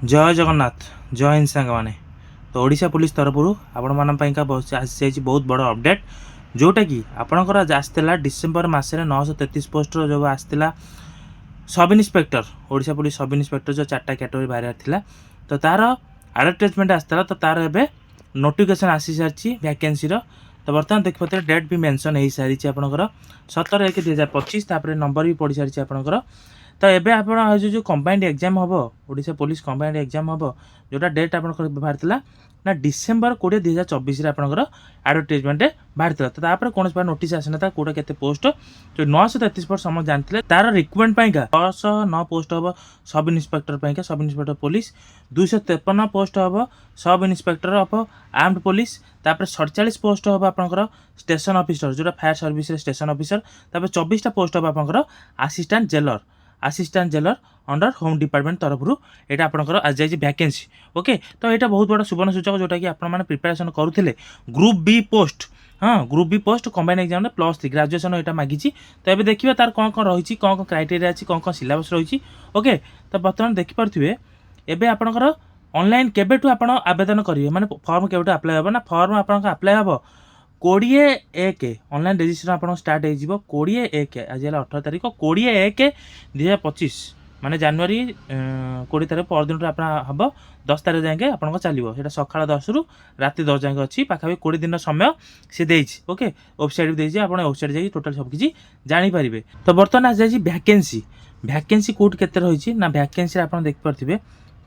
जय जगन्नाथ जय हिंद सांग मैंने तो ओडिशा पुलिस तरफ आपण बहुत बड़ अपडेट जोटा कि आपणकर आसाला डिसेम्बर मसरे 933 पोस्ट जो आसाला sub inspector Odisha police sub inspector जो 4टा कैटेगरी बाहर था तो तार आडभर्टाइजमेंट आसाला तो तार एवं नोटिफिकेशन आसी सारी वैकेंसी तो बर्तमान देखिए डेट भी मेंशन हो सारी आपंकर 17/1/2025 नंबर भी पड़ सारी आपंकर तो एबे आपण जो कंबाइंड एग्जाम हम ओडिशा पुलिस कंबाइंड एग्जाम हम जोटा डेट आप बाहर ना डिसेम्बर 20 2024 आपंकर आडभर्टाइजमेंट बाहर तो तापर कौन नोटिस आसना था कौटा के पोस्ट जो 933 पोस्ट समझ जानते तार रिक्रुटमेंट 609 पोस्ट हम sub inspector sub inspector police 253 post हम sub inspector of armed police तापर 47 पोस्ट हम आपंकर स्टेशन ऑफिसर जोटा फायर सर्विस स्टेशन ऑफिसर तापर 24टा पोस्ट हम आपंकर assistant jailer under home department तरफ यहाँ आपंकर आज जाइए वैकेंसी ओके तो यहाँ बहुत बड़ा सुवर्ण सूचक जोटा कि आप प्रिपेरेसन करुले ग्रुप बी पोस्ट हाँ group B post combine exam +3 graduation यहाँ मागी तो ये देखिए तार कौन कौन रही कौन कौन क्राइटेरिया अच्छी कौन कौन सिलेबस रही ओके तो बर्तमान देखिपे एवं आपंकर ऑनलाइन केबेठू आप आवेदन करेंगे माने फॉर्म केबेठू अप्लाई हे ना फॉर्म आप अप्लाई हम 20/1 ऑनलाइन रजिस्ट्रेशन आप स्टार्ट हो 20/1 आज 18 तारीख 20/1/2025 माने जनवरी 20 तारीख परदिन आप हम 10 तारीख जाए आप चलो सीटा सका 10 रु राति 10 जाए अच्छी पाखापी 20 दिन समय सी देछि ओके वेबसाइट भी देछि आप वेबसाइट जाइए टोटाल सबकि जानीपारे तो बर्तमान आज जाइए वैकेंसी कौट के रही ना वैकेंसी आप देखिपे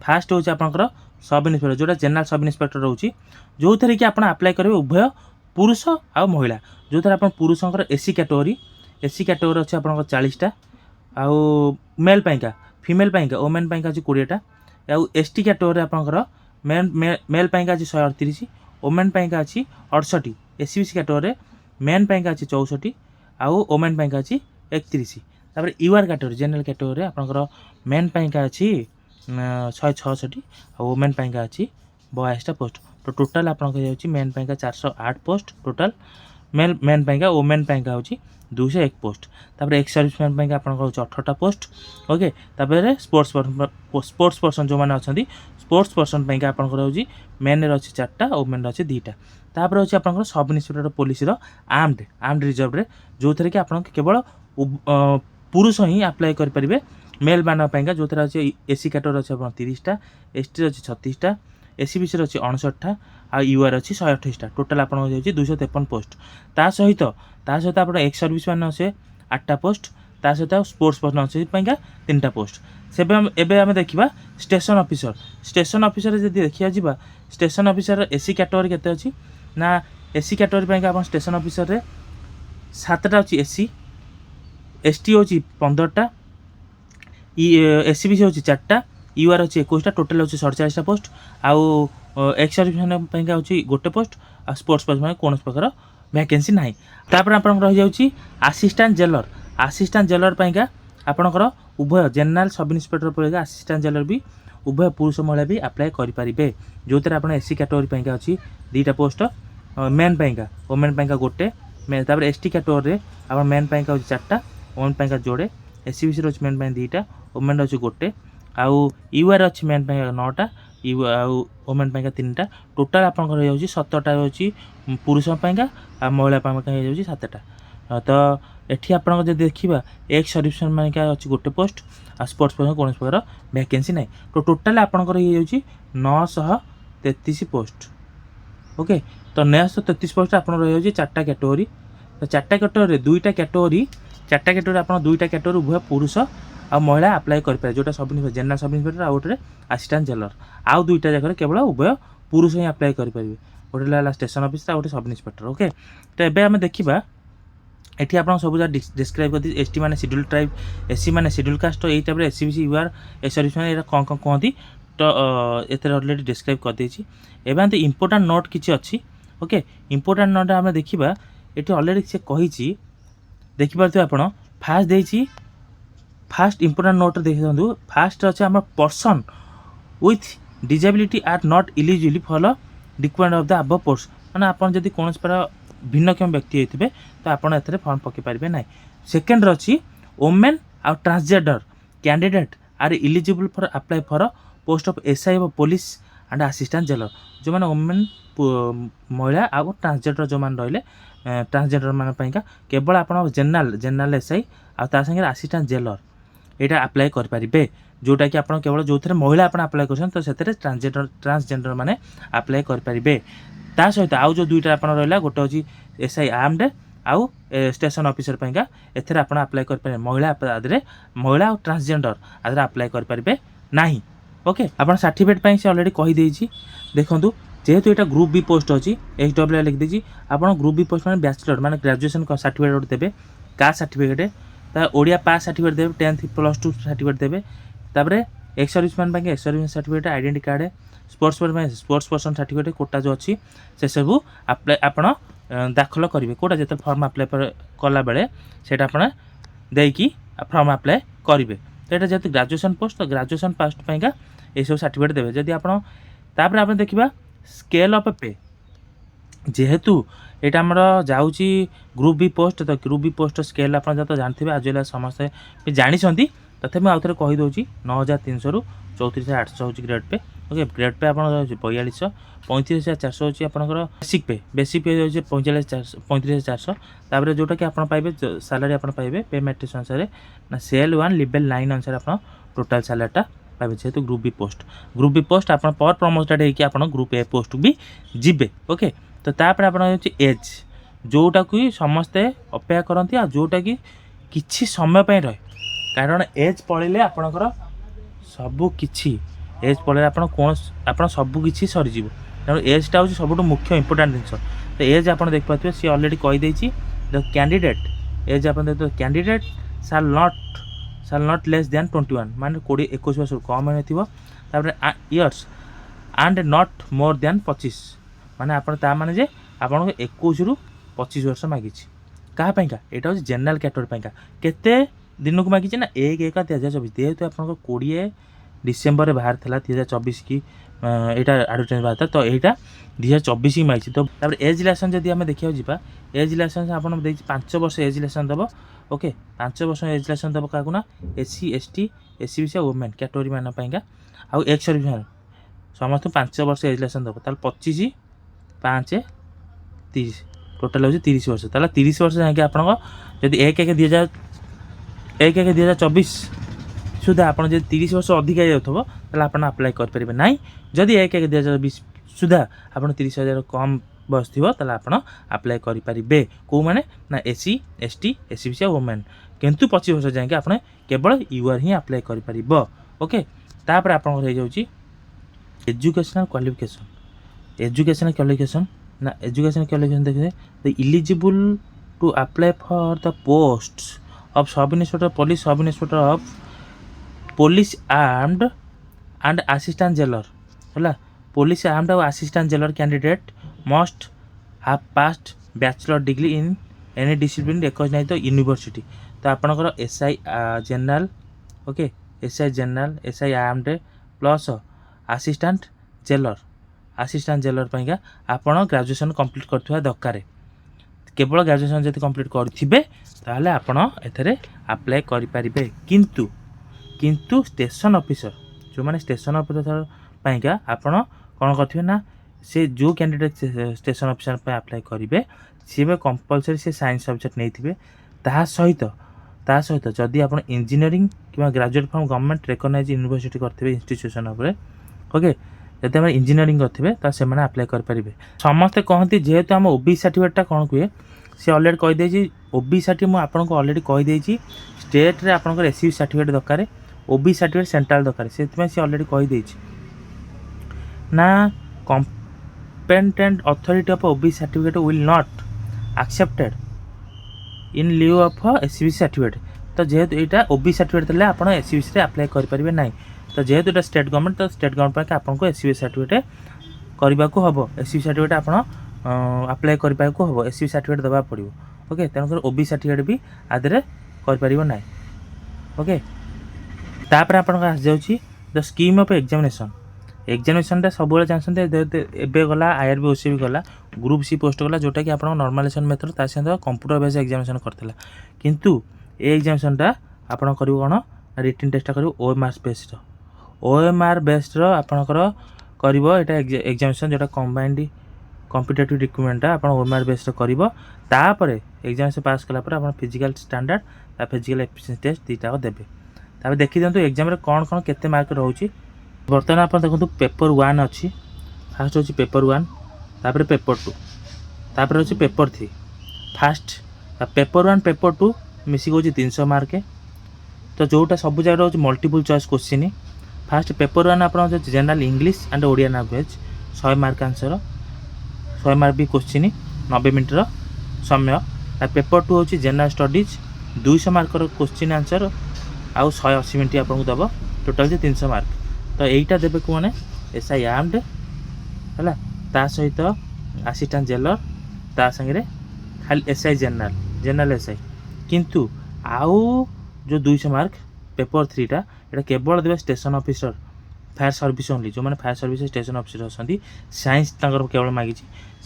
फास्ट हूँ आपंकर सब इन्स्पेक्टर जोटा जेनराल सब इन्स्पेक्टर रोचे जो थे कि आप अप्लाई करेंगे उभय पुरुष आ महिला जो थे आप पुरुषर एसी कैटेगरी अच्छे आप 40टा आउ मेल पाइका फीमेल पाइका वोमेन पाइका अच्छी 20टा आउ एसटी कैटेगरी आपंकर मेल पाइका अच्छी 138 वोमेन पाइका अच्छी 68 एससीबीसी कैटेगरी मेन पाइका अच्छी 64 आउ वोमेन पाइका अच्छी 31 तापर यूआर कैटेगरी जनरल कैटेगरी आपंकर मेन पाइका अच्छी 166 और वोमेन पाइका अच्छी 22टा पोस्ट तो टोटाल आप मेन पाइका 408 पोस्ट टोटाल मेन पाइका वोमेन पाइका हूँ 201 पोस्ट तापर एक्स सर्विसमैन पाइका आप 18टा पोस्ट ओके तापर स्पोर्ट्स पर्सन जो मैंने अच्छा स्पोर्ट्स पर्सन पाइका आपंकर हूँ मेन अच्छी 4टा वोमेन अच्छी 2टा तापर अच्छे आप sub inspector police armed reserve जो थे कि आप केवल पुरुष ही अप्लाई करेंगे मेल मान पाइका जो थे अच्छे एसी कैटेगरी अच्छे 30टा एसटी अच्छी 36टा एससीबीसी अच्छी 59टा आ यूआर अच्छी 128टा टोटाल आप 253 पोस्ट ता सहित आप एक्स सर्विस मैन अच्छे 8टा पोस्ट ता सहित स्पोर्ट्स पर्सन अच्छे 3टा पोस्ट से एवं देखा स्टेशन ऑफिसर जब देखा जा स्टेशन ऑफिसर एसी कैटेगरी केते अच्छी ना एसी कैटेगरी आप स्टेशन ऑफिसर 7टा अच्छी एसी एसटी हूँ 15टा एससीबीसी हूँ 4टा यूआर अच्छी 21टा टोटाल अच्छे 47टा पोस्ट आउ एक्स सर्विसमैन हूँ गोटे पोस्ट आ स्पोर्ट्स पर्सन कौन प्रकार वैकेंसी ना तापर आप रही आसिस्टेंट जेलर पाइका आपंकर उभय जेनराल सब इन्स्पेक्टर पर आसिस्टेंट जेलर भी उभय पुरुष महिला भी अप्लाई करेंगे जो थे आप एससी कैटेगरी पाइका अच्छी 2टा पोस्ट मेन पाइका वोमेन पाइका गोटे तापर एसटी कैटेगरी आप मेन पाइका हूँ 4टा वोमेन पाइका जोड़े एससीबीसी अच्छी मेन पाई 2टा वोमेन अच्छी गोटे आउ यूआर अच्छी मेन पाइका 9टा आउ वोमेन पाइका 3टा टोटाल आपंकर हो 17टा अच्छी पुरुष पाइका आ महिला पाइका हो 7टा तो एठी आप देखा एक्स सर्विसमैन पाइका अच्छी गोटे पोस्ट आ स्पोर्ट्स पर्सन कौन प्रकार वैकेंसी ना तो टोटाल आपंकर हो 933 पोस्ट ओके तो 933 पोस्ट आप रही 4टा कैटेगरी तो 4टा कैटेगरी 2टा कैटेगरी आप 2टा कैटेगरी उभय पुरुष आ महिला अप्लाई करेंगे जोटा सब जेनराल सब इन्स्पेक्टर आ गोटे असिस्टेंट जेलर आउ 2टा जगह केवल उभय पुरुष ही अप्लाई करेंगे गोटे स्टेशन ऑफिसर गोटे सब इन्स्पेक्टर ओके तो ये आम देखा ये आप सब डिस्क्राइब कर एसटी मैंने शेड्यूल ट्राइब एससी मैंने शेड्यूल कास्ट तो यही type SCBC UR a service मैंने कौन कौन कहती तो ये अलरेडी डिस्क्राइब करदे एवं तो इम्पोर्टाट नोट किसी अच्छी ओके इम्पोर्टाट नोट आम देखा ये अलरेडी से कही देखिपे आप फास्ट इम्पोर्टाट नोट देखिए फास्ट अच्छे आम person with disability are not eligible for requirement of the above post मैंने आपन जदि कौन प्रकार भिन्नक्षम व्यक्ति होते तो आपड़ ए फॉर्म पकई पारे ना सेकेंड अच्छी वोमेन आ transgender candidate are eligible for apply for post of SI of police and assistant jailer जो मैंने वुमेन महिला आउ ट्रांसजेंडर जो मैंने रहिले ट्रांसजेंडर मान केवल आप जनरल एसआई आ संगे असिस्टेंट जेलर यहाँ अप्लाई करेंगे जोटा कि आप केवल जो थे महिला आप अप्लाई कर तो से ट्रांसजेंडर मैंने अप्लाई करेंगे ता सहित आउ जो दुईटा आप रहा गोटे हूँ एसआई आर्मड आउ स्टेशन ऑफिसर पाइका एथेर आप अप्लाई करेंगे महिला महिला और ट्रांसजेंडर आदि अप्लाई करेंगे नहीं ओके आप सर्टिफिकेट से अलरेडी कहीदे देखूँ जेहेतु यहाँ ग्रुप बी पोस्ट अच्छी XW लिखिदी आप ग्रुप बी पोस्ट मैंने बैचलर माने ग्रेजुएशन सर्टिफिकेट देते caste certificate Odia pass certificate देवे 10th +2 सर्टिफिकेट देवे तापर ex serviceman ex service certificate identity card sports person certificate quota जो अच्छी से सब अप्लाई आप दाखल करेंगे कोटा जो फर्म अप्लाई कला बेले से देकी फर्म अप्लाई करेंगे तो यहाँ जेहतु ग्रेजुएशन पोस्ट तो ग्रेजुएशन पोस्ट पाइका ये सब सर्टिफिकेट देवे जदि आप देखा स्केल ऑफ पे जेहेतु यहाँ आमर जाऊँगी ग्रुप बी पोस्ट तो ग्रुप बी पोस्ट स्केल आप तो जानते आज समस्ते भी जानते तथा मुझे आउ थे कहीदे 9300 रु 34800 हूँ grade pay okay grade pay आप 4200 35400 हूँ आपंकर बेसिक पे हो 35400 तापर जोटा कि आप पाइबे सालारी आप पाइबे पे मैट्रिक्स अनुसार ना सेल 1 लेवल 9 अनुसार आप टोटाल सालारीटा पाइबे जेहेतु ग्रुप बी पोस्ट आप पर प्रमोटेड होगी आप ग्रुप ए पोस्ट भी जीवे ओके तो तापर आप एज जोटा कि समस्ते अपेक्षा करती आ जोटा कि किछि समय पे रहे कारण एज पड़े आपणकर सबकि एज पड़े आप सबकि सरीज तेणु एजटा हूँ सब मुख्य इंपोर्टाट जिन तो एज आप देखिए सी अलरेडी कहीदे द कैंडिडेट एज आप देखते कैंडिडेट साल नॉट लेस दैन 21 माने 21 वर्ष कम होने years and not more than 25 माने आप माने जे आपन 21 रु 25 वर्ष मागी क्या यहाँ हूँ जेनराल कैटेगरी केते दिन को मागी ना 1/1/2024 जेहेतु आप 20 डिसेम्बर बाहर था 2024 की यहाँ एडवर्टाइज बाहर था तो यहाँ 2024 की मागी तो एज रिलेसन जब आम देखा जा एज रिलेसन आप 5 वर्ष एज रिलेसन दब ओके 5 वर्ष एज रिलेसन दब क्या ना SC ST SC BC women category मान आउ एक्स सर्विसमैन समस्त 5 वर्ष एज रिलेसन दब 25/5/30 टोटाल हूँ 30 वर्ष 30 वर्ष जाए आप 1/1/2024 सुधा आप 30 वर्ष अधिक जाऊँ आप अप्लाई करेंगे ना जदि 1/1/2024 सुधा आप 30,000 कम बयस थी आप अप्लाई करेंगे कौ मैंने ना SC ST SC BC women किंतु 25 वर्ष जाए आप केवल यूआर ही अप्लाई करें ओके तापर आप एजुकेशनल क्वालिफिकेशन ना एजुकेशनल क्वालिफिकेशन देखिए the eligible to apply for the post of sub inspector of police armed and assistant jailer है पुलिस आर्म्ड और assistant jailer candidate must have passed bachelor degree in any discipline recognised university तो आपनकर SI general okay SI general SI armed plus assistant jailer पाइका आपन graduation complete करथिबा दरकार केवल graduation जब complete करेंगे ताहले आपन एथरे अप्लाई करेंगे किंतु स्टेशन ऑफिसर जो मैंने स्टेशन ऑफिसर पाइका आपन कौन करेंगे ना से जो कैंडिडेट स्टेशन ऑफिसर पे अप्लाई करेंगे सी कंपलसरी से साइंस सब्जेक्ट नहीं थे सहित जदि आप इंजीनियरिंग कि graduate from government recognised university करते इंस्टीट्यूशन ओके जब आम इंजीनियरिंग करेंगे तो से अप्लाई करेंगे समस्ते कहते जेहेतु आम OBC सर्टिफिकेटा कौन कहे सी अलरेडी कहीदे OBC सर्टिफिकेट मुझे आपको अलरेडी कहीदे स्टेट रे आपंकर SC सर्टिफिकेट दरकार OBC सर्टिफिकेट सेंट्रल दरकार से अलरेडी कहीदे ना competent authority of OBC certificate will not accepted in lieu of SCBC certificate तो जेहेतु यहाँ OBC सर्टिफिकेट देते आप SCBC रे अप्लाई करेंगे ना तो जेहेतु ये स्टेट गवर्नमेंट तो स्टेट गवर्नमेंट आपको SCBC सर्टिफिकेट करने को हम SCBC सर्टिफिकेट आप अप्लाई करने को हम SCBC सर्टिफिकेट देवा पड़ो ओके तेणुकर OBC सर्टिफिकेट भी आदि कर ना ओके तापर आप द स्कीम ऑफ एग्जामिनेशन सब जानते एवं गला IRB OC भी गला ग्रुप C पोस्ट गला जोटा कि आप नॉर्मलाइजेशन मेथड ता सहित कंप्यूटर बेस्ड एग्जामिनेशन करथिला किंतु ए एग्जामिनेशनटा आप कौन रिटन टेस्ट कर OMR बेस्ड OMR बेस्ड आपणकर कर एग्जामिनेशन जोटा कंबाइंड कॉम्पिटिटिव रिक्रूटमेंटा आप OMR बेस्ड कर एग्जाम पास कलापर आप physical standard physical efficiency test दुईटा देवे तापर देखी दिखाँ एग्जाम कौन कौन केते मार्क रोचे बर्तमान आप देखो पेपर 1 अच्छी फास्ट हूँ पेपर 1 तापर पेपर 2 तापर हूँ पेपर 3 फास्ट पेपर 1 पेपर 2 मिसिक हूँ 300 मार्क तो जोटा सब जगह हूँ multiple choice question fast paper 1 आप general English and Odia language 100 mark answer 100 mark भी क्वेश्चन 90 मिनटर समय पेपर 2 हूँ general studies 200 mark question answer आउ 180 मिनट आपको दब टोटाल 300 मार्क तो यहीटा देवे को मैंने SI आर्म्ड है ता सहित असिस्टेंट जेलर ता संगे खाली SI जनरल SI किंतु आउ जो 200 मार्क पेपर 3 टा ये केवल देवे station officer fire service only जो मैंने फायर सर्विस स्टेशन ऑफिसर अच्छा साइंस केवल मागी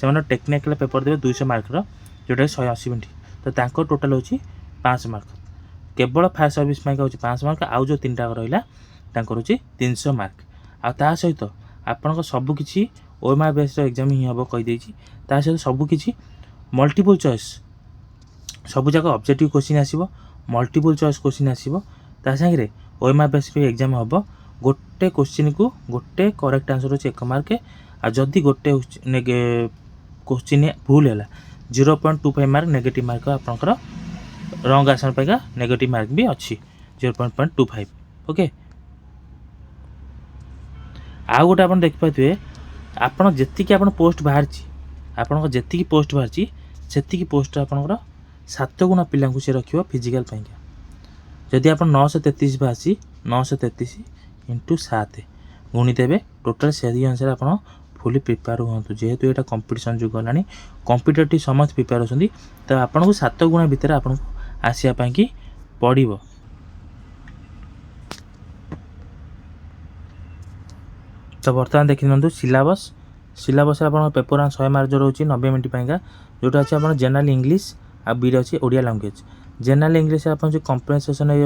से टेक्निकल पेपर देवे 200 मार्क जोटा 180 मिनट तो तांको टोटाल होची 500 मार्क केवल फायर सर्विस हूँ 500 मार्क आउ जो 3टा रहा हूँ 300 मार्क आ सहित आपण सबकि OMR बेस्ड एग्जाम ही हम कहीदे सहित सबकि मल्टीपल चॉइस सब जाक ऑब्जेक्टिव क्वेश्चन आसीबो मल्टीपल चॉइस क्वेश्चन आसीबो ता संगे OMR बेस्ड एग्जाम हम गोटे क्वेश्चन को गोटे करेक्ट आंसर होची 1 मार्क आ जदि गोटे क्वेश्चन भूल है 0.25 मार्क नेगेटिव मार्क आपनकर रंग आंसर पाइका नेगेटिव मार्क भी अच्छी 0.25 ओके आउ गोटे आप देखिए आप जी आप पोस्ट बाहर आपण जी पोस्ट बाहर से पोस्ट आपंकर 7 गुणा पिला से रखिए फिजिकल जदि आप 933 बासी 933 इंटू 7 गुणी देवे टोटाल से अनुसार आप फुली प्रिपेयर हूँ जेहेतु यहाँ कंपिटिशन जुग है कॉम्पिटिटिव समस्त प्रिपेयर होती तो आपन को 7 गुणा भितर आपन आसापी कि पड़ो तो बर्तमान देखी दिखाँ सिलेबस आप पेपर 100 मार्क जो रोचे 90 मिनट पाइका जोटा अच्छे आप जनरल इंग्लिश आ बी अच्छे ओडिया लैंग्वेज जनरल इंग्लिश आप कंप्रेहेंशन है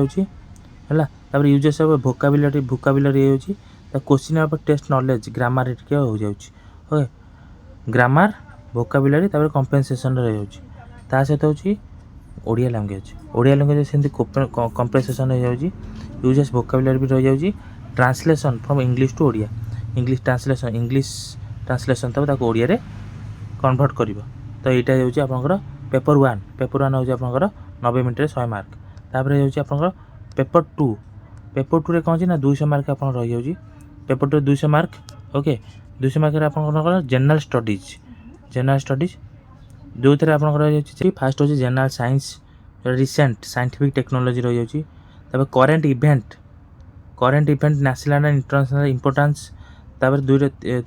यूजेस ऑफ वोकाबुलरी हो question of test knowledge grammar टिके हो जाउची ओके ग्रामर वोकाबुलरी कंप्रेहेंशन ता सहित होची ओडिया लैंग्वेज सेमती कंप्रेहेंशन हो जाउची यूजेस वोकाबुलरी भी रह जाउची translation from English to Odia English translation तक ओडिया रे कन्वर्ट कर तो यहाँ होची आपनकर पेपर 1 होची आपनकर 90 मिनट 100 मार्क तापर होची आपनकर पेपर 2 रे कौन ना 200 मार्क आप रही जाउची पेपर 2 200 मार्क ओके 200 मार्क आपनकर जनरल स्टडीज जो थे आपनकर रही जाउची फास्ट होची general science recent scientific technology रही जाउची तापर current event national and international importance तापर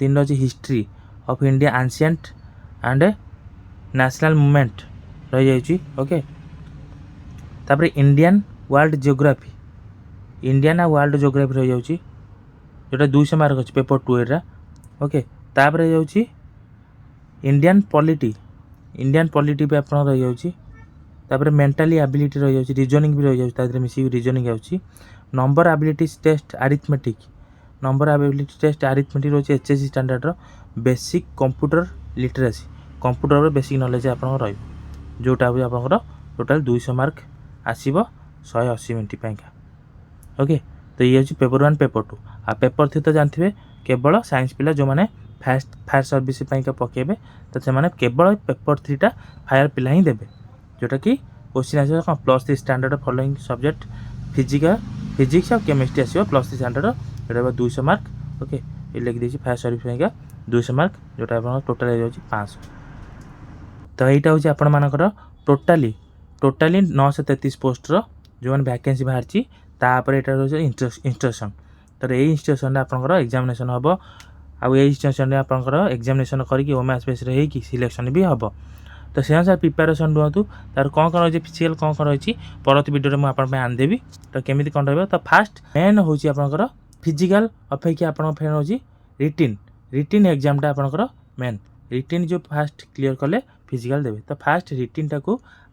3 होची history of India ancient and national movement रही जाउची ओके तापर इंडियन वर्ल्ड जियोग्राफी रही जाउची जोटा 200 मार्क अच्छे पेपर 2 एरा ओके तापर जाउची इंडियन पॉलिटी भी आप रही जाउची तापर मेंटली एबिलिटी रही जाउची रीजनिंग भी रही जाउची तादरे मिसी रीजनिंग आउची नंबर एबिलिटी टेस्ट अरिथमेटिक रोचे HSC स्टैंडर्ड रो basic computer literacy computer basic knowledge आप जोटा भी आप टोटाल 200 मार्क आसीबो 180 मिनट पाइका ओके तो ये हूँ पेपर 1 पेपर 2 आ पेपर 3 तो जानते केवल साइंस पिला जो मैंने फायर सर्विस पकेबे तो से केवल पेपर 3 टा फायर पिला ही देवे जोटा कि क्वेश्चन आस +3 स्टैंडर्ड फॉलोइंग सब्जेक्ट फिजिक्स और केमिस्ट्री आसो +3 स्टैंडर्ड जोटा 200 मार्क ओके ये लिखी देखिए फायर सर्विस 200 मार्क जोटा आप टोटाल हो 500 तो यहाँ हूँ आपण मानकर टोटाली 933 पोस्टर जो मैंने वैकेंसी बाहर तापर यहाँ इंस्ट्रक्शन तो ये इंस्ट्रक्शन आपंकर एग्जामिनेशन हम आउ इंस्ट्रक्शन आपंकर एग्जामिनेशन करके OMR बेस होगी सिलेक्शन भी हम तो से अनुसार प्रिपेरेसन रुहतु तार कौन रही फिजिकल कौन रही परवर्ती वीडियो में आपन आनदेवी तो केमी कौन रही तो फास्ट मेन हूँ आपंकर फिजिकल अपेक्षा आप फेन हूँ रिटिन एग्जामटा आपंकर मेन रिटिन जो फास्ट क्लीयर कले फिजिकल देवे तो फास्ट रिटिन टाक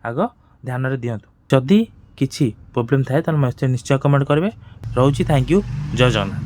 आग ध्यान में दिंतु जदि किसी प्रोब्लेम थाए तो निश्चय कमेंट करेंगे रोची थैंक यू जय जगन्नाथ।